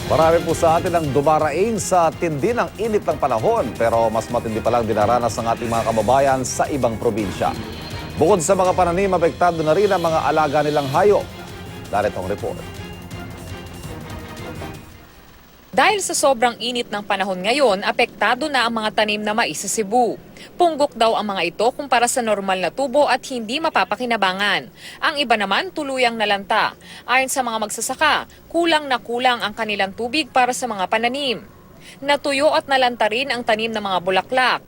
Marami po sa atin ang dumaraing sa tindi ng init ng panahon pero mas matindi pa lang dinaranas ng ating mga kababayan sa ibang probinsya. Bukod sa mga pananim, apektado na rin ang mga alaga nilang hayop. Darito ang report. Dahil sa sobrang init ng panahon ngayon, apektado na ang mga tanim na mais sa Cebu. Punggok daw ang mga ito kumpara sa normal na tubo at hindi mapapakinabangan. Ang iba naman tuluyang nalanta. Ayon sa mga magsasaka, kulang na kulang ang kanilang tubig para sa mga pananim. Natuyo at nalanta rin ang tanim ng mga bulaklak.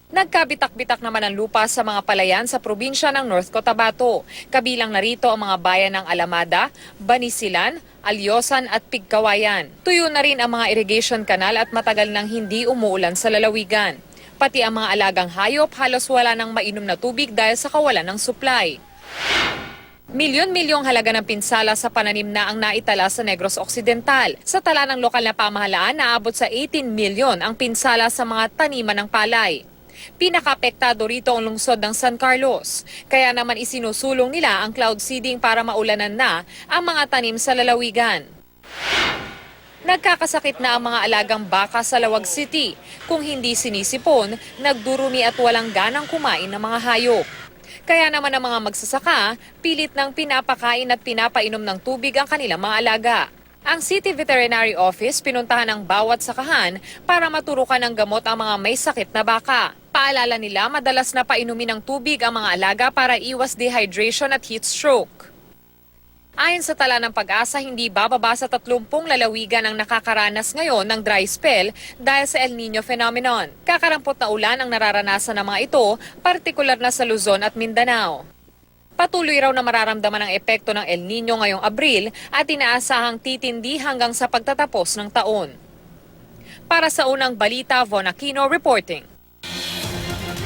Nagkabitak-bitak naman ang lupa sa mga palayan sa probinsya ng North Cotabato. Kabilang narito ang mga bayan ng Alamada, Banisilan, Alyosan at Pigkawayan. Tuyo na rin ang mga irrigation canal at matagal nang hindi umuulan sa lalawigan. Pati ang mga alagang hayop halos wala nang mainom na tubig dahil sa kawalan ng supply. Milyon-milyong halaga ng pinsala sa pananim na ang naitala sa Negros Occidental. Sa tala ng lokal na pamahalaan, naabot sa 18 milyon ang pinsala sa mga taniman ng palay. Pinaka-apektado rito ang lungsod ng San Carlos. Kaya naman isinusulong nila ang cloud seeding para maulanan na ang mga tanim sa lalawigan. Nagkakasakit na ang mga alagang baka sa Lawag City. Kung hindi sinisipon, nagdurumi at walang ganang kumain ng mga hayop. Kaya naman ang mga magsasaka, pilit ng pinapakain at pinapainom ng tubig ang kanilang mga alaga. Ang City Veterinary Office pinuntahan ang bawat sakahan para maturukan ng gamot ang mga may sakit na baka. Paalala nila, madalas na painumin ng tubig ang mga alaga para iwas dehydration at heat stroke. Ayon sa tala ng Pag-asa, hindi bababa sa 30 lalawigan ang nakakaranas ngayon ng dry spell dahil sa El Nino phenomenon. Kakarampot na ulan ang nararanasan ng mga ito, partikular na sa Luzon at Mindanao. Patuloy raw na mararamdaman ang epekto ng El Nino ngayong Abril at inaasahang titindi hanggang sa pagtatapos ng taon. Para sa unang balita, Von Aquino reporting.